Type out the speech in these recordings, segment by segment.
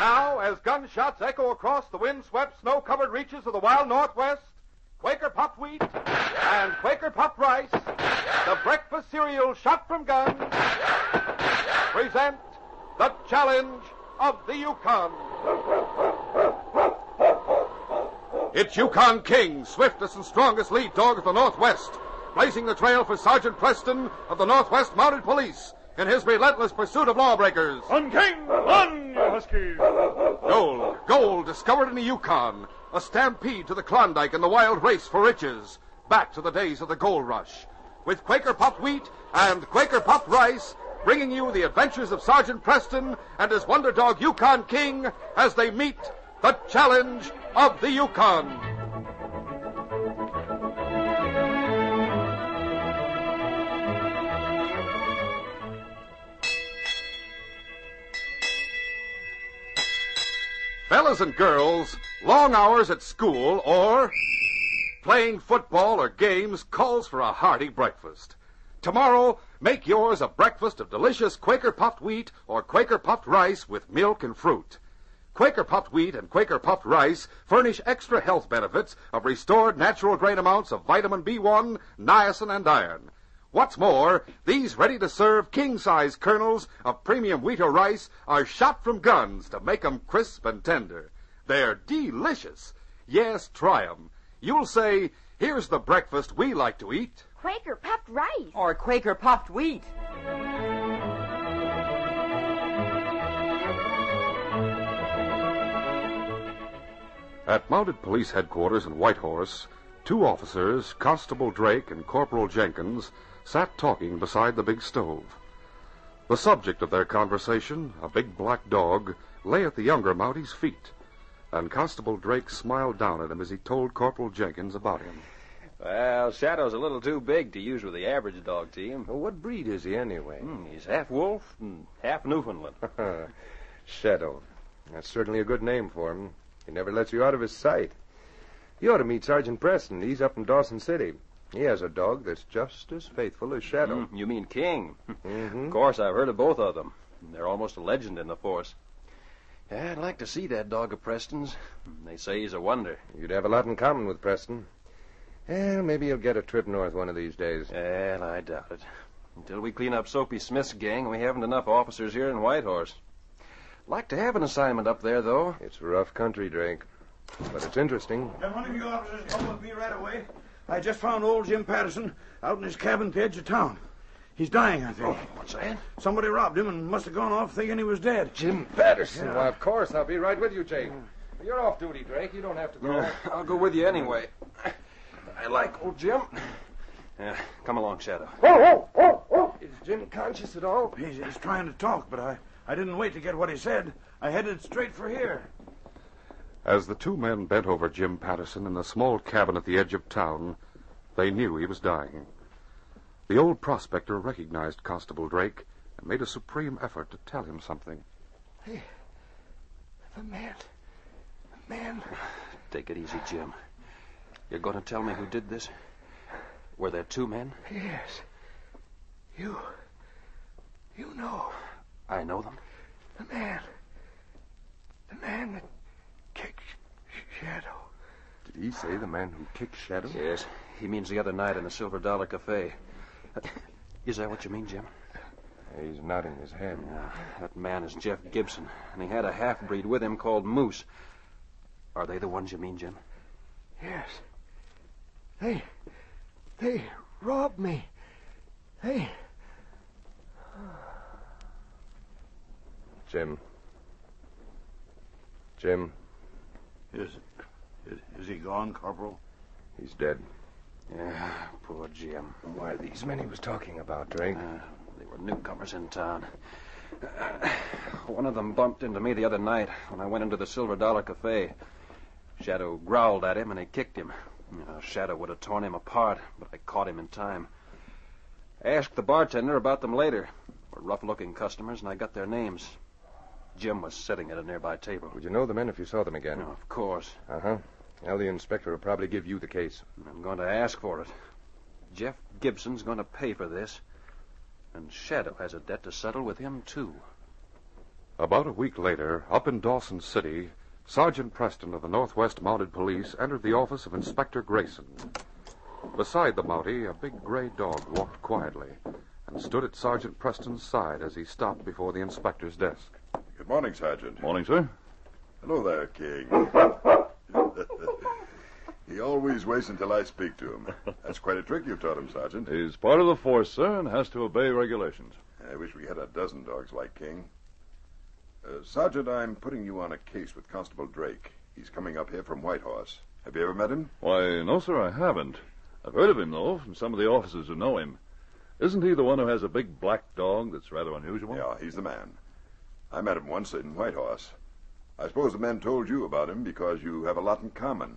Now, as gunshots echo across the wind-swept, snow-covered reaches of the wild Northwest, Quaker puffed wheat and Quaker puffed rice, the breakfast cereal shot from guns, present the challenge of the Yukon. It's Yukon King, swiftest and strongest lead dog of the Northwest, blazing the trail for Sergeant Preston of the Northwest Mounted Police in his relentless pursuit of lawbreakers. On, King! On, you huskies! Gold discovered in the Yukon. A stampede to the Klondike and the wild race for riches. Back to the days of the gold rush. With Quaker puffed wheat and Quaker puffed rice, bringing you the adventures of Sergeant Preston and his wonder dog Yukon King as they meet the challenge of the Yukon. Fellas and girls, long hours at school or playing football or games calls for a hearty breakfast. Tomorrow, make yours a breakfast of delicious Quaker puffed wheat or Quaker puffed rice with milk and fruit. Quaker puffed wheat and Quaker puffed rice furnish extra health benefits of restored natural grain amounts of vitamin B1, niacin, and iron. What's more, these ready-to-serve king-size kernels of premium wheat or rice are shot from guns to make 'em crisp and tender. They're delicious. Yes, try 'em. You'll say, here's the breakfast we like to eat. Quaker puffed rice. Or Quaker puffed wheat. At Mounted Police Headquarters in Whitehorse, two officers, Constable Drake and Corporal Jenkins, sat talking beside the big stove. The subject of their conversation, a big black dog, lay at the younger Mountie's feet, and Constable Drake smiled down at him as he told Corporal Jenkins about him. Well, Shadow's a little too big to use with the average dog team. Well, what breed is he anyway? He's half wolf and half Newfoundland. Shadow. That's certainly a good name for him. He never lets you out of his sight. You ought to meet Sergeant Preston. He's up in Dawson City. He has a dog that's just as faithful as Shadow. You mean King? Mm-hmm. Of course, I've heard of both of them. They're almost a legend in the force. Yeah, I'd like to see that dog of Preston's. They say he's a wonder. You'd have a lot in common with Preston. Well, maybe you'll get a trip north one of these days. Well, I doubt it. Until we clean up Soapy Smith's gang, we haven't enough officers here in Whitehorse. Like to have an assignment up there, though. It's rough country, Drake. But it's interesting. Can one of you officers come with me right away? I just found old Jim Patterson out in his cabin at the edge of town. He's dying, I think. Oh, what's that? Somebody robbed him and must have gone off thinking he was dead. Jim Patterson? Yeah. Well, of course. I'll be right with you, Jake. You're off duty, Drake. You don't have to go. I'll go with you anyway. I like old Jim. Come along, Shadow. Is Jim conscious at all? He's trying to talk, but I didn't wait to get what he said. I headed straight for here. As the two men bent over Jim Patterson in the small cabin at the edge of town, they knew he was dying. The old prospector recognized Constable Drake and made a supreme effort to tell him something. Hey, the man. Take it easy, Jim. You're going to tell me who did this? Were there two men? Yes. You know. I know them. The man that kicked Shadow. Did he say the man who kicked Shadow? Yes. He means the other night in the $Silver Cafe. Is that what you mean, Jim? He's nodding his head. That man is Jeff Gibson, and he had a half-breed with him called Moose. Are they the ones you mean, Jim? Yes. They robbed me. Jim. Is he gone, Corporal? He's dead. Yeah, poor Jim. Why are these men he was talking about, Drake? They were newcomers in town. One of them bumped into me the other night when I went into the $Silver Cafe. Shadow growled at him and he kicked him. Shadow would have torn him apart, but I caught him in time. I asked the bartender about them later. Were rough-looking customers, and I got their names. Jim was sitting at a nearby table. Would you know the men if you saw them again? Of course. Uh-huh. Well, the inspector will probably give you the case. I'm going to ask for it. Jeff Gibson's going to pay for this. And Shadow has a debt to settle with him, too. About a week later, up in Dawson City, Sergeant Preston of the Northwest Mounted Police entered the office of Inspector Grayson. Beside the Mountie, a big gray dog walked quietly and stood at Sergeant Preston's side as he stopped before the inspector's desk. Good morning, Sergeant. Morning, sir. Hello there, King. He always waits until I speak to him. That's quite a trick you taught him, Sergeant. He's part of the force, sir, and has to obey regulations. I wish we had a dozen dogs like King. Sergeant, I'm putting you on a case with Constable Drake. He's coming up here from Whitehorse. Have you ever met him? Why, no, sir, I haven't. I've heard of him, though, from some of the officers who know him. Isn't he the one who has a big black dog that's rather unusual? Yeah, he's the man. I met him once in Whitehorse. I suppose the men told you about him because you have a lot in common.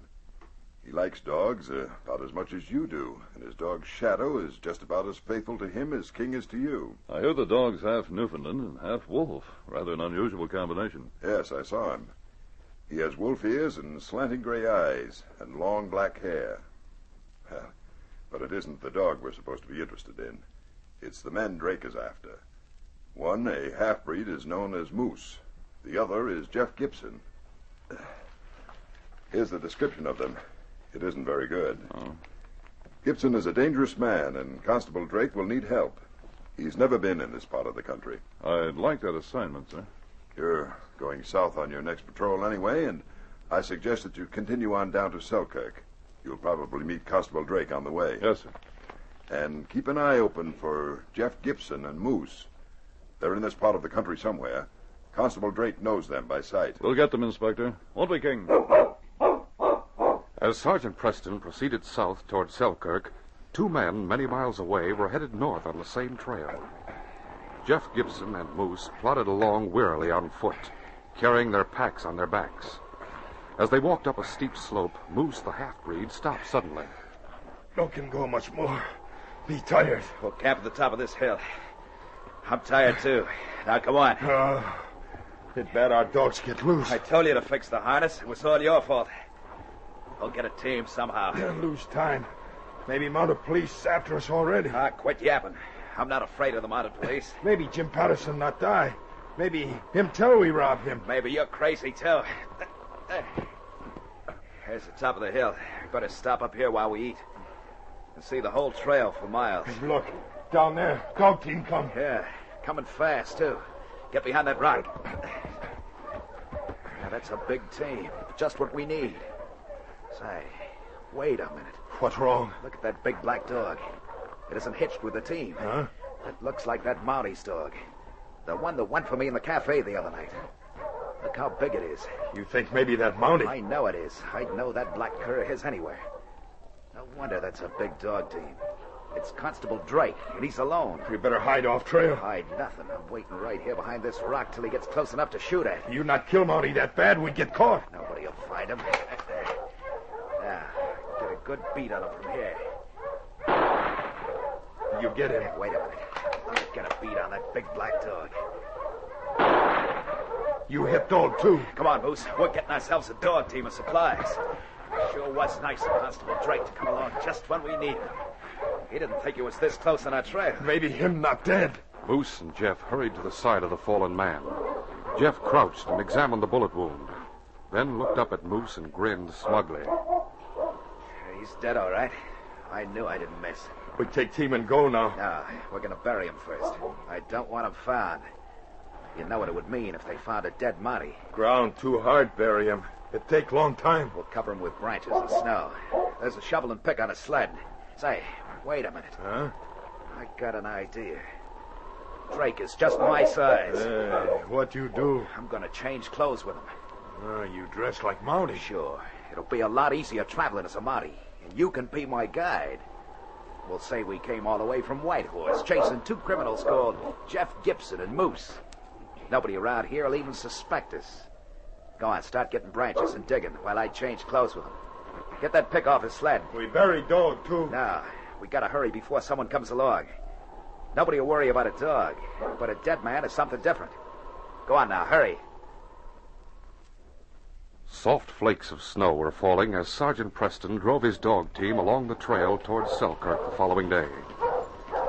He likes dogs about as much as you do, and his dog Shadow is just about as faithful to him as King is to you. I hear the dog's half Newfoundland and half wolf. Rather an unusual combination. Yes, I saw him. He has wolf ears and slanting gray eyes and long black hair. Well, but it isn't the dog we're supposed to be interested in. It's the men Drake is after. One, a half-breed, is known as Moose. The other is Jeff Gibson. Here's the description of them. It isn't very good. Oh. Gibson is a dangerous man, and Constable Drake will need help. He's never been in this part of the country. I'd like that assignment, sir. You're going south on your next patrol anyway, and I suggest that you continue on down to Selkirk. You'll probably meet Constable Drake on the way. Yes, sir. And keep an eye open for Jeff Gibson and Moose. They're in this part of the country somewhere. Constable Drake knows them by sight. We'll get them, Inspector. Won't we, King? As Sergeant Preston proceeded south toward Selkirk, two men many miles away were headed north on the same trail. Jeff Gibson and Moose plodded along wearily on foot, carrying their packs on their backs. As they walked up a steep slope, Moose, the half-breed, stopped suddenly. No can go much more. Be tired. We'll camp at the top of this hill. I'm tired, too. Now, come on. It's bad our dogs get loose. I told you to fix the harness. It was all your fault. We'll get a team somehow. Don't lose time. Maybe mounted police after us already. Quit yapping. I'm not afraid of the mounted police. Maybe Jim Patterson not die. Maybe him tell we rob him. Maybe you're crazy, too. Here's the top of the hill. We better stop up here while we eat. And see the whole trail for miles. Look, down there. Dog team come. Yeah, coming fast, too. Get behind that rock. Now, that's a big team. Just what we need. Say, wait a minute. What's wrong? Look at that big black dog. It isn't hitched with the team. Huh? It looks like that Mountie's dog. The one that went for me in the cafe the other night. Look how big it is. You think maybe that Mountie? I know it is. I'd know that black cur is anywhere. No wonder that's a big dog team. It's Constable Drake, and he's alone. You better hide off trail. Hide nothing. I'm waiting right here behind this rock till he gets close enough to shoot at. You not kill Mountie that bad, we'd get caught. Nobody'll find him. Now, get a good beat on him from here. You get him. Wait a minute. Let me get a beat on that big black dog. You hit dog, too. Come on, Moose. We're getting ourselves a dog team of supplies. Sure was nice of Constable Drake to come along just when we need him. He didn't think he was this close on our trail. Maybe him not dead. Moose and Jeff hurried to the side of the fallen man. Jeff crouched and examined the bullet wound, then looked up at Moose and grinned smugly. He's dead, all right. I knew I didn't miss. We take team and go now. No, we're going to bury him first. I don't want him found. You know what it would mean if they found a dead Mountie. Ground too hard, bury him. It take long time. We'll cover him with branches and snow. There's a shovel and pick on a sled. Say, wait a minute. Huh? I got an idea. Drake is just my size. What you do? I'm going to change clothes with him. You dress like Mountie. Sure. It'll be a lot easier traveling as a Mountie. And you can be my guide. We'll say we came all the way from Whitehorse, chasing two criminals called Jeff Gibson and Moose. Nobody around here will even suspect us. Go on, start getting branches and digging while I change clothes with him. Get that pick off his sled. We bury dog, too. No, we gotta hurry before someone comes along. Nobody will worry about a dog, but a dead man is something different. Go on now, hurry. Soft flakes of snow were falling as Sergeant Preston drove his dog team along the trail towards Selkirk the following day.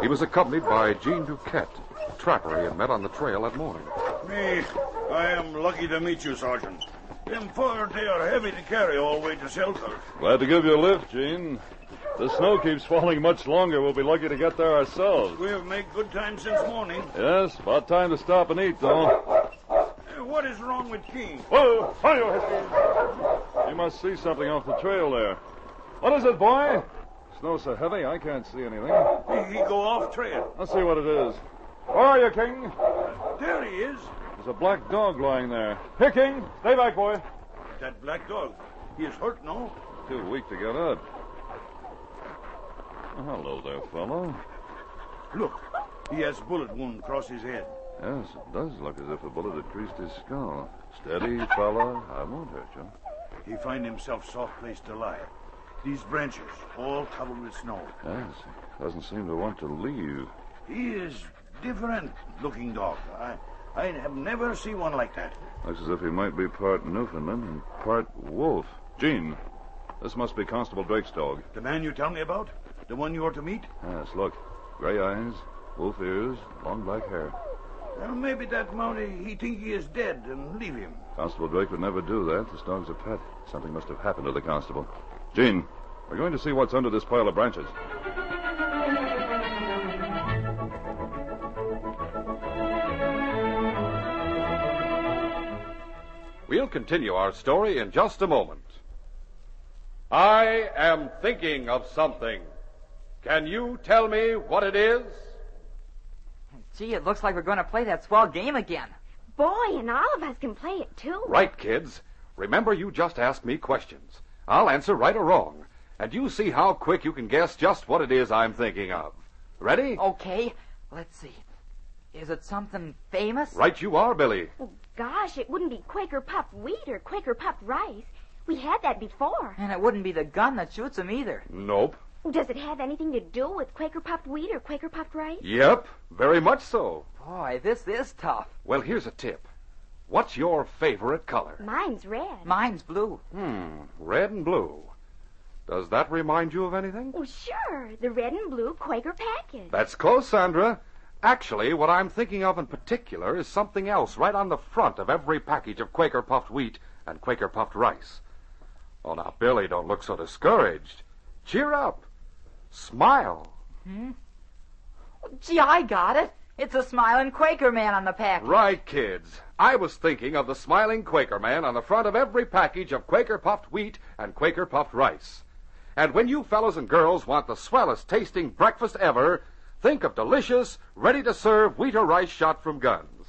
He was accompanied by Jean Duquette, a trapper he had met on the trail that morning. Me, I am lucky to meet you, Sergeant. Them fur, they are heavy to carry all the way to Selkirk. Glad to give you a lift, Gene. The snow keeps falling much longer. We'll be lucky to get there ourselves. We have made good time since morning. Yes, about time to stop and eat, though. What is wrong with King? Whoa! You must see something off the trail there. What is it, boy? Snow's so heavy, I can't see anything. He go off trail. Let's see what it is. Where are you, King? There he is. There's a black dog lying there. Here, King. Stay back, boy. That black dog. He is hurt, no? Too weak to get up. Hello there, fellow. Look, he has bullet wound across his head. Yes, it does look as if a bullet had creased his skull. Steady, fella. I won't hurt you. He find himself soft place to lie. These branches, all covered with snow. Yes, he doesn't seem to want to leave. He is different looking dog. I have never seen one like that. Looks as if he might be part Newfoundland and part wolf. Gene, this must be Constable Drake's dog. The man you tell me about? The one you are to meet? Yes, look. Gray eyes, wolf ears, long black hair. Well, maybe that Mountie, he think he is dead and leave him. Constable Drake would never do that. This dog's a pet. Something must have happened to the constable. Gene, we're going to see what's under this pile of branches. We'll continue our story in just a moment. I am thinking of something. Can you tell me what it is? Gee, it looks like we're going to play that swell game again. Boy, and all of us can play it, too. Right, kids. Remember, you just asked me questions. I'll answer right or wrong. And you see how quick you can guess just what it is I'm thinking of. Ready? Okay, let's see. Is it something famous? Right you are, Billy. Oh, gosh, it wouldn't be Quaker puffed wheat or Quaker puffed rice. We had that before. And it wouldn't be the gun that shoots them either. Nope. Does it have anything to do with Quaker puffed wheat or Quaker puffed rice? Yep, very much so. Boy, this is tough. Well, here's a tip. What's your favorite color? Mine's red. Mine's blue. Red and blue. Does that remind you of anything? Oh, sure. The red and blue Quaker package. That's close, Sandra. Actually, what I'm thinking of in particular is something else right on the front of every package of Quaker puffed wheat and Quaker puffed rice. Oh, now, Billy, don't look so discouraged. Cheer up. Smile. Gee, I got it. It's a smiling Quaker man on the package. Right, kids. I was thinking of the smiling Quaker man on the front of every package of Quaker puffed wheat and Quaker puffed rice. And when you fellows and girls want the swellest tasting breakfast ever, think of delicious, ready-to-serve wheat or rice shot from guns.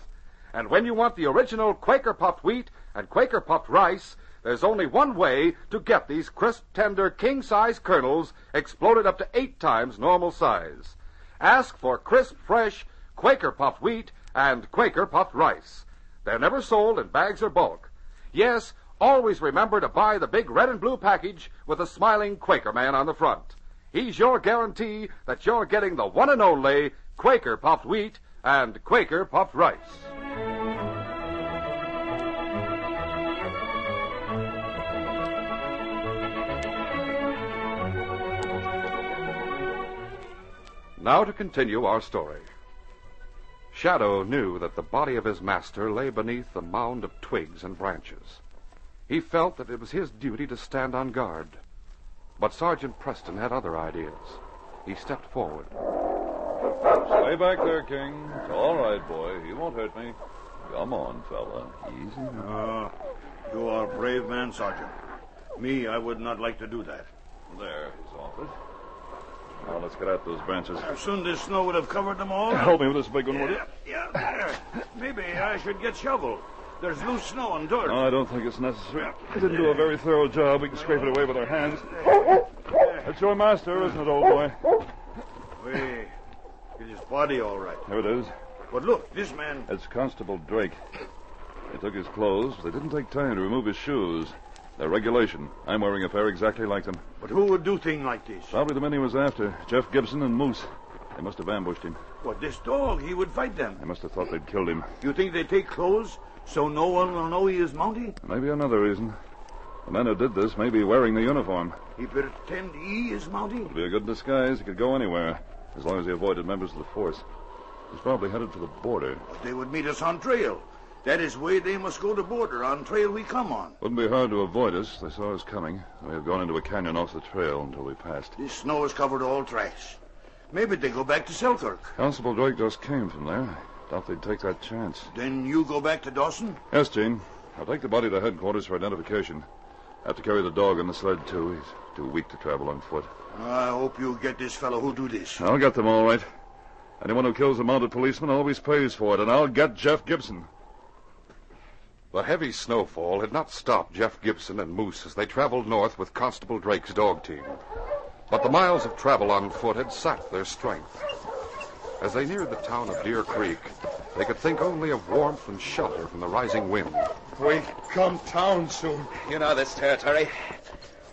And when you want the original Quaker puffed wheat and Quaker puffed rice, there's only one way to get these crisp, tender, king-size kernels exploded up to 8 times normal size. Ask for crisp, fresh Quaker puffed wheat and Quaker puffed rice. They're never sold in bags or bulk. Yes, always remember to buy the big red and blue package with a smiling Quaker man on the front. He's your guarantee that you're getting the one and only Quaker puffed wheat and Quaker puffed rice. Now to continue our story. Shadow knew that the body of his master lay beneath a mound of twigs and branches. He felt that it was his duty to stand on guard. But Sergeant Preston had other ideas. He stepped forward. Stay back there, King. It's all right, boy. You won't hurt me. Come on, fella. Easy now. You are a brave man, Sergeant. Me, I would not like to do that. There, his office. Now let's get at those branches. Soon this snow would have covered them all. Help me with this big one, will you? Yeah, there. Maybe I should get shovel. There's loose snow and dirt. No, I don't think it's necessary. We didn't do a very thorough job. We can scrape it away with our hands. That's your master, isn't it, old boy? Wait. Get his body all right. Here it is. But look, this man... It's Constable Drake. They took his clothes. They didn't take time to remove his shoes. They're regulation. I'm wearing a pair exactly like them. But who would do thing like this? Probably the men he was after. Jeff Gibson and Moose. They must have ambushed him. What, this dog? He would fight them. They must have thought they'd killed him. You think they take clothes so no one will know he is Mountie? Maybe another reason. The man who did this may be wearing the uniform. He pretend he is Mountie? It'd be a good disguise. He could go anywhere, as long as he avoided members of the force. He's probably headed for the border. But they would meet us on trail. That is way they must go to border on trail we come on. Wouldn't be hard to avoid us. They saw us coming. We had gone into a canyon off the trail until we passed. This snow has covered all tracks. Maybe they go back to Selkirk. Constable Drake just came from there. Doubt they'd take that chance. Then you go back to Dawson? Yes, Gene. I'll take the body to headquarters for identification. Have to carry the dog on the sled, too. He's too weak to travel on foot. I hope you get this fellow who do this. I'll get them all right. Anyone who kills a mounted policeman always pays for it, and I'll get Jeff Gibson. The heavy snowfall had not stopped Jeff Gibson and Moose as they traveled north with Constable Drake's dog team. But the miles of travel on foot had sapped their strength. As they neared the town of Deer Creek, they could think only of warmth and shelter from the rising wind. We come town soon. You know this territory.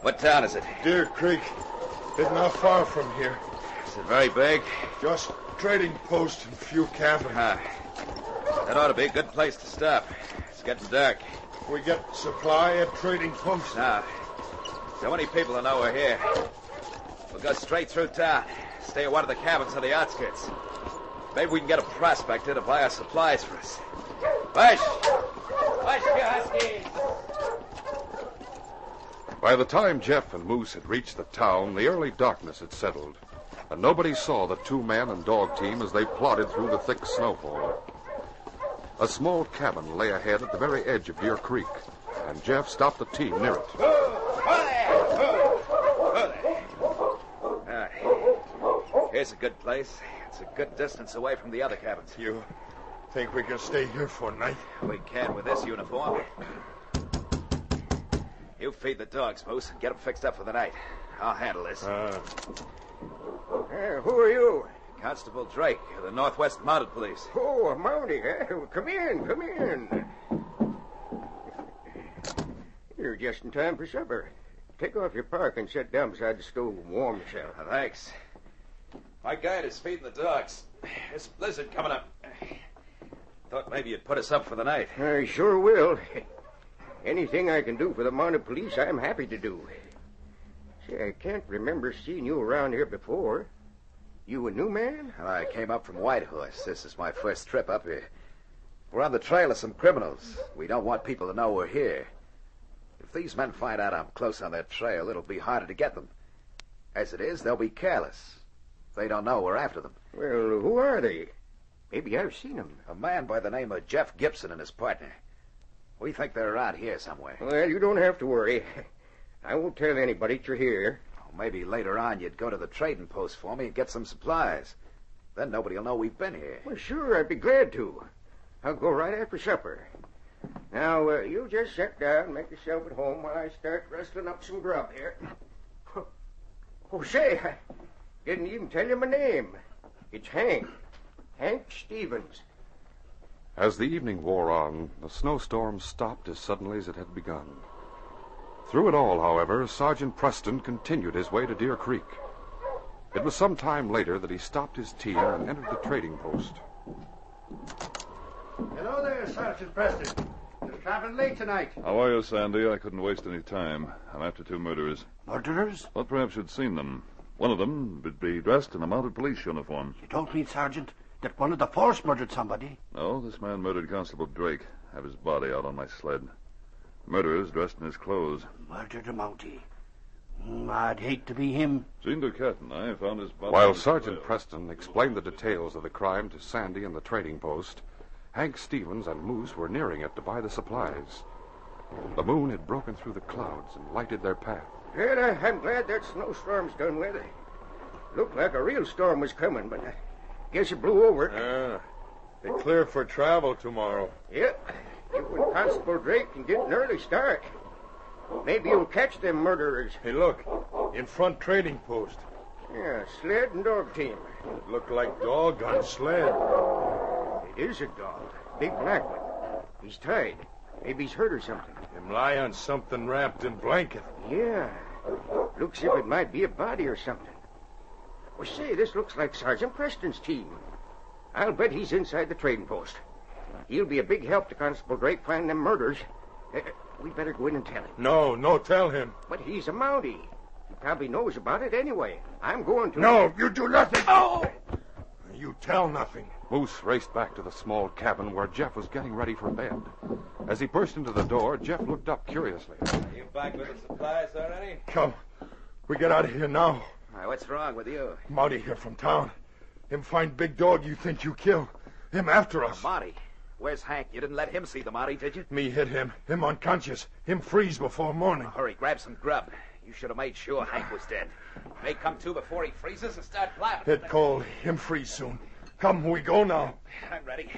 What town is it? Deer Creek. It's not far from here. Is it very big? Just trading post and few cabins. That ought to be a good place to stop. It's getting dark. We get supply at trading post. So many people will know we're here. We'll go straight through town. Stay at one of the cabins on the outskirts. Maybe we can get a prospector to buy our supplies for us. Push! Push, you huskies! By the time Jeff and Moose had reached the town, the early darkness had settled, and nobody saw the two-man and dog team as they plodded through the thick snowfall. A small cabin lay ahead at the very edge of Deer Creek, and Jeff stopped the team near it. Here's a good place. It's a good distance away from the other cabins. You think we can stay here for a night? We can with this uniform. You feed the dogs, Moose. Get them fixed up for the night. I'll handle this. Who are you? Constable Drake of the Northwest Mounted Police. Oh, a mountie, eh? Come in. You're just in time for supper. Take off your park and sit down beside the stove and warm yourself. Thanks. My guide is feeding the dogs. There's a blizzard coming up. Thought maybe you'd put us up for the night. I sure will. Anything I can do for the mounted police, I'm happy to do. Say, I can't remember seeing you around here before. You a new man? I came up from Whitehorse. This is my first trip up here. We're on the trail of some criminals. We don't want people to know we're here. If these men find out I'm close on their trail, it'll be harder to get them. As it is, they'll be careless. They don't know we're after them. Well, who are they? Maybe I've seen them. A man by the name of Jeff Gibson and his partner. We think they're around here somewhere. Well, you don't have to worry. I won't tell anybody that you're here. Maybe later on you'd go to the trading post for me and get some supplies. Then nobody will know we've been here. Well, sure, I'd be glad to. I'll go right after supper. Now, you just sit down and make yourself at home while I start rustling up some grub here. Oh, say, I didn't even tell you my name. It's Hank. Hank Stevens. As the evening wore on, the snowstorm stopped as suddenly as it had begun. Through it all, however, Sergeant Preston continued his way to Deer Creek. It was some time later that he stopped his team and entered the trading post. Hello there, Sergeant Preston. You're traveling late tonight. How are you, Sandy? I couldn't waste any time. I'm after two murderers. Murderers? Well, perhaps you'd seen them. One of them would be dressed in a mounted police uniform. You don't mean, Sergeant, that one of the force murdered somebody? No, this man murdered Constable Drake. I have his body out on my sled. Murderers dressed in his clothes. Murdered a Mountie. I'd hate to be him. Jean Duquette and I found his body. While Sergeant Preston explained the details of the crime to Sandy and the trading post, Hank Stevens and Moose were nearing it to buy the supplies. The moon had broken through the clouds and lighted their path. Well, I'm glad that snowstorm's done with. Looked like a real storm was coming, but I guess it blew over. They clear for travel tomorrow. Yep. You and Constable Drake can get an early start. Maybe you'll catch them murderers. Hey, look. In front trading post. Yeah, sled and dog team. It looked like dog on sled. It is a dog. Big black one. He's tied. Maybe he's hurt or something. Him lie on something wrapped in blanket. Yeah. Looks if it might be a body or something. Well, say, this looks like Sergeant Preston's team. I'll bet he's inside the trading post. He'll be a big help to Constable Drake finding them murders. We better go in and tell him. No, tell him. But he's a Mountie. He probably knows about it anyway. I'm going to... No, you do nothing. Oh! You tell nothing. Moose raced back to the small cabin where Jeff was getting ready for bed. As he burst into the door, Jeff looked up curiously. Are you back with the supplies already? Come. We get out of here now. What's wrong with you? Marty here from town. Him find big dog you think you kill. Him after us. Marty? Where's Hank? You didn't let him see the Marty, did you? Me hit him. Him unconscious. Him freeze before morning. Hurry, grab some grub. You should have made sure Hank was dead. May come to before he freezes and start blabbing. It cold. Him freeze soon. Come, we go now. I'm ready.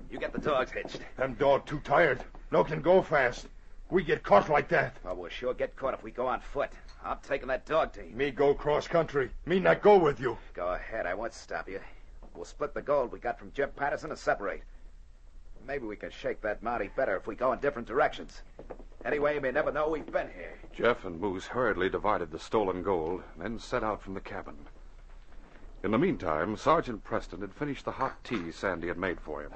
You get the dogs hitched. Them dog too tired. No can go fast. We get caught like that. Well, we'll sure get caught if we go on foot. I'm taking that dog team. Me go cross country. Me not go with you. Go ahead. I won't stop you. We'll split the gold we got from Jim Patterson and separate. Maybe we can shake that Marty better if we go in different directions. Anyway, you may never know we've been here. Jeff and Moose hurriedly divided the stolen gold, then set out from the cabin. In the meantime, Sergeant Preston had finished the hot tea Sandy had made for him.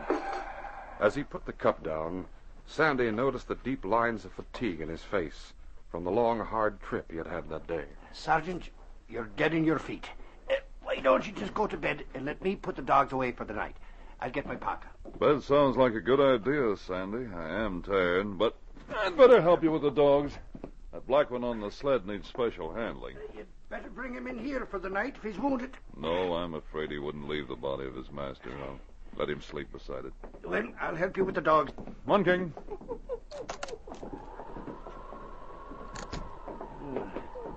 As he put the cup down, Sandy noticed the deep lines of fatigue in his face from the long, hard trip he had had that day. Sergeant, you're dead in your feet. Why don't you just go to bed and let me put the dogs away for the night? I'll get my parka. That sounds like a good idea, Sandy. I am tired, but I'd better help you with the dogs. That black one on the sled needs special handling. You'd better bring him in here for the night if he's wounded. No, I'm afraid he wouldn't leave the body of his master. I'll let him sleep beside it. Well, I'll help you with the dogs. Come on, King.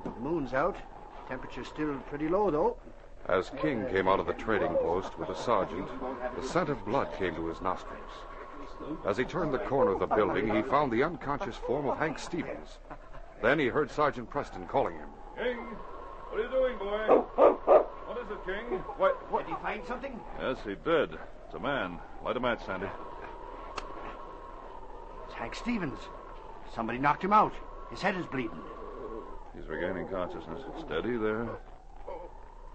The moon's out. Temperature's still pretty low, though. As King came out of the trading post with the sergeant, the scent of blood came to his nostrils. As he turned the corner of the building, he found the unconscious form of Hank Stevens. Then he heard Sergeant Preston calling him. King, what are you doing, boy? What is it, King? What? Did he find something? Yes, he did. It's a man. Light a match, Sandy. It's Hank Stevens. Somebody knocked him out. His head is bleeding. He's regaining consciousness. Steady there.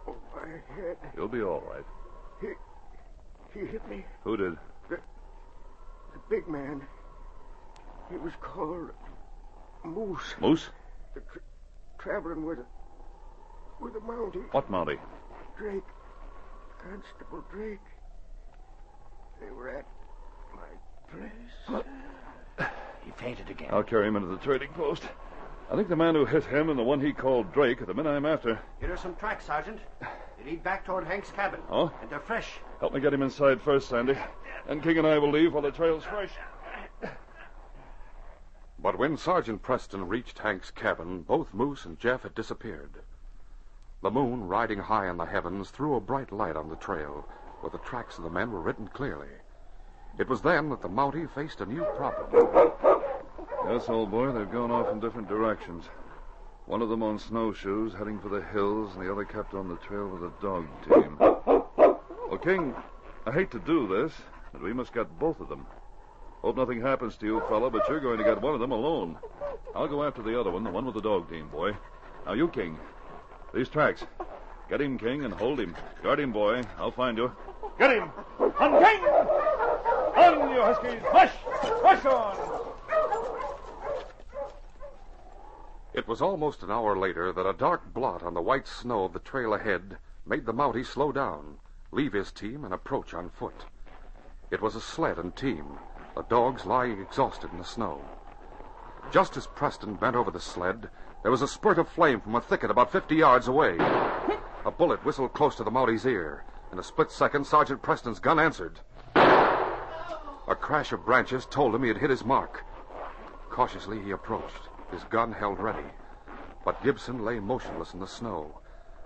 Oh, my head. You'll be all right. He hit me. Who did? The big man. He was called Moose. Moose? Traveling with a Mountie. What Mountie? Drake. Constable Drake. They were at my place. He fainted again. I'll carry him into the trading post. I think the man who hit him and the one he called Drake are the men I'm after. Here are some tracks, Sergeant. They lead back toward Hank's cabin. Oh? And they're fresh. Help me get him inside first, Sandy. And King and I will leave while the trail's fresh. But when Sergeant Preston reached Hank's cabin, both Moose and Jeff had disappeared. The moon, riding high in the heavens, threw a bright light on the trail, where the tracks of the men were written clearly. It was then that the Mountie faced a new problem. Yes, old boy, they've gone off in different directions. One of them on snowshoes, heading for the hills, and the other kept on the trail with a dog team. Well, King, I hate to do this, but we must get both of them. Hope nothing happens to you, fella, but you're going to get one of them alone. I'll go after the other one, the one with the dog team, boy. Now, you, King. These tracks. Get him, King, and hold him. Guard him, boy. I'll find you. Get him! On, King! On, you huskies! Push! Push on! It was almost an hour later that a dark blot on the white snow of the trail ahead made the Mountie slow down, leave his team, and approach on foot. It was a sled and team, the dogs lying exhausted in the snow. Just as Preston bent over the sled, there was a spurt of flame from a thicket about 50 yards away. A bullet whistled close to the Mountie's ear. In a split second, Sergeant Preston's gun answered. A crash of branches told him he had hit his mark. Cautiously, he approached, his gun held ready. But Gibson lay motionless in the snow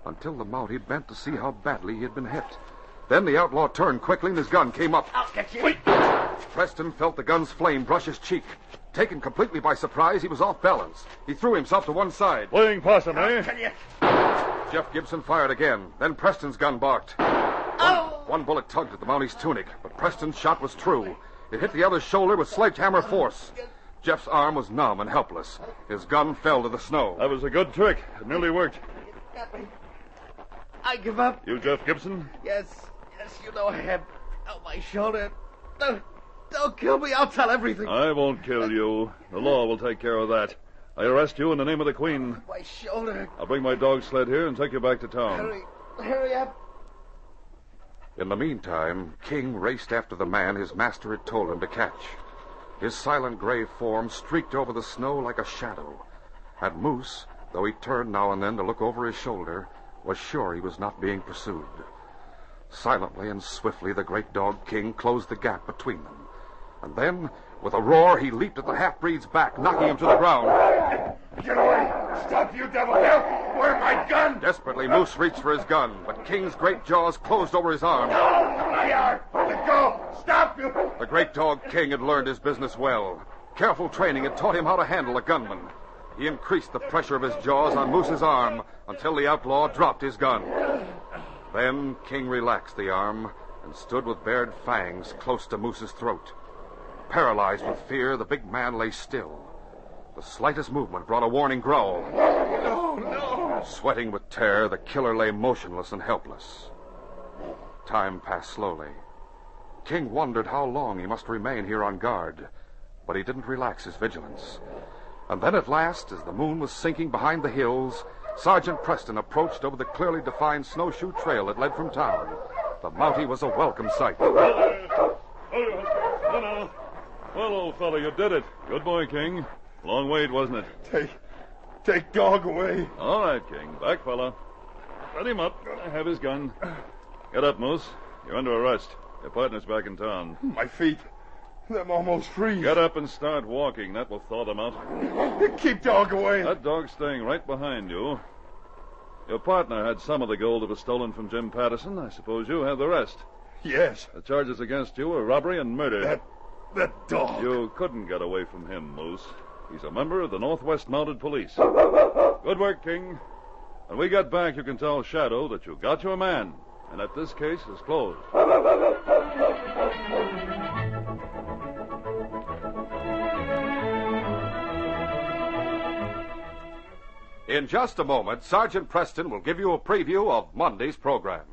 until the Mountie bent to see how badly he had been hit. Then the outlaw turned quickly and his gun came up. I'll get you. Wait! Preston felt the gun's flame brush his cheek. Taken completely by surprise, he was off balance. He threw himself to one side. Playing possum, eh? I'll tell you. Jeff Gibson fired again. Then Preston's gun barked. One bullet tugged at the Mountie's tunic, but Preston's shot was true. It hit the other's shoulder with sledgehammer force. Jeff's arm was numb and helpless. His gun fell to the snow. That was a good trick. It nearly worked. Got me. I give up. You, Jeff Gibson? Yes, you know I had on my shoulder. Don't kill me. I'll tell everything. I won't kill you. The law will take care of that. I arrest you in the name of the Queen. My shoulder. I'll bring my dog sled here and take you back to town. Hurry up. In the meantime, King raced after the man his master had told him to catch. His silent gray form streaked over the snow like a shadow. And Moose, though he turned now and then to look over his shoulder, was sure he was not being pursued. Silently and swiftly, the great dog King closed the gap between them. And then, with a roar, he leaped at the half-breed's back, knocking him to the ground. Get away! Stop, you devil! Help! Where's my gun? Desperately, Moose reached for his gun, but King's great jaws closed over his arm. No! My arm! Let go! Stop, you! The great dog King had learned his business well. Careful training had taught him how to handle a gunman. He increased the pressure of his jaws on Moose's arm until the outlaw dropped his gun. Then King relaxed the arm and stood with bared fangs close to Moose's throat. Paralyzed with fear, the big man lay still. The slightest movement brought a warning growl. No, no! Sweating with terror, the killer lay motionless and helpless. Time passed slowly. King wondered how long he must remain here on guard, but he didn't relax his vigilance. And then at last, as the moon was sinking behind the hills, Sergeant Preston approached over the clearly defined snowshoe trail that led from town. The Mountie was a welcome sight. Well, old fellow, you did it. Good boy, King. Long wait, wasn't it? Take dog away. All right, King. Back, fella. Let him up. I have his gun. Get up, Moose. You're under arrest. Your partner's back in town. My feet. I'm almost free. Get up and start walking. That will thaw them out. Keep dog away. That dog's staying right behind you. Your partner had some of the gold that was stolen from Jim Patterson. I suppose you have the rest. Yes. The charges against you are robbery and murder. That dog. You couldn't get away from him, Moose. He's a member of the Northwest Mounted Police. Good work, King. When we get back, you can tell Shadow that you got your man, and that this case is closed. In just a moment, Sergeant Preston will give you a preview of Monday's program.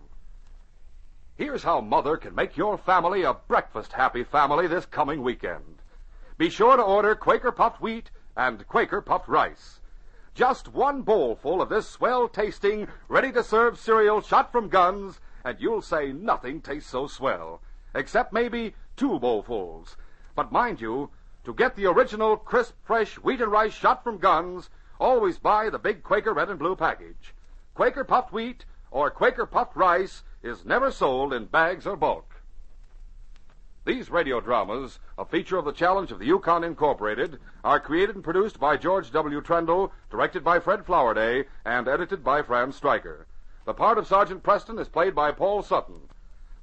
Here's how Mother can make your family a breakfast-happy family this coming weekend. Be sure to order Quaker puffed wheat and Quaker puffed rice. Just one bowlful of this swell-tasting, ready-to-serve cereal shot from guns, and you'll say nothing tastes so swell, except maybe 2 bowlfuls. But mind you, to get the original crisp, fresh wheat and rice shot from guns, always buy the big Quaker red and blue package. Quaker puffed wheat or Quaker puffed rice is never sold in bags or bulk. These radio dramas, a feature of the Challenge of the Yukon Incorporated, are created and produced by George W. Trendle, directed by Fred Flowerday, and edited by Franz Stryker. The part of Sergeant Preston is played by Paul Sutton.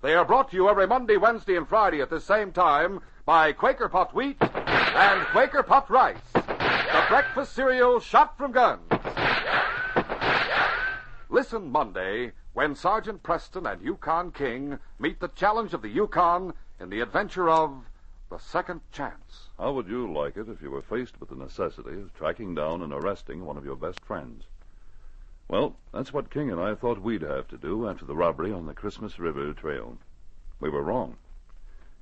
They are brought to you every Monday, Wednesday, and Friday at this same time by Quaker puffed wheat and Quaker puffed rice, the breakfast cereal shot from guns. Listen Monday when Sergeant Preston and Yukon King meet the Challenge of the Yukon in the adventure of The Second Chance. How would you like it if you were faced with the necessity of tracking down and arresting one of your best friends? Well, that's what King and I thought we'd have to do after the robbery on the Christmas River Trail. We were wrong.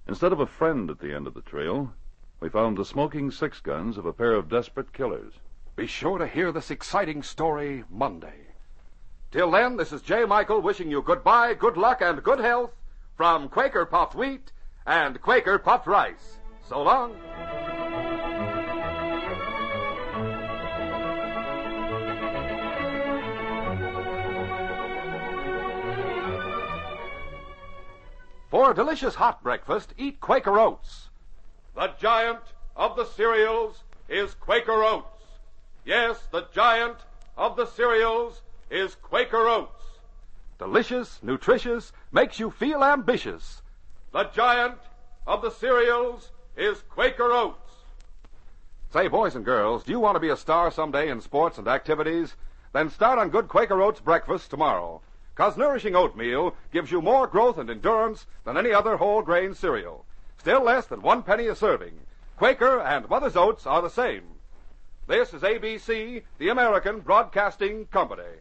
Instead of a friend at the end of the trail, we found the smoking 6 guns of a pair of desperate killers. Be sure to hear this exciting story Monday. Till then, this is J. Michael wishing you goodbye, good luck, and good health from Quaker puffed wheat and Quaker puffed rice. So long. For a delicious hot breakfast, eat Quaker Oats. The giant of the cereals is Quaker Oats. Yes, the giant of the cereals is Quaker Oats. Delicious, nutritious, makes you feel ambitious. The giant of the cereals is Quaker Oats. Say, boys and girls, do you want to be a star someday in sports and activities? Then start on good Quaker Oats breakfast tomorrow. 'Cause nourishing oatmeal gives you more growth and endurance than any other whole grain cereal. Still less than 1 penny a serving. Quaker and Mother's Oats are the same. This is ABC, the American Broadcasting Company.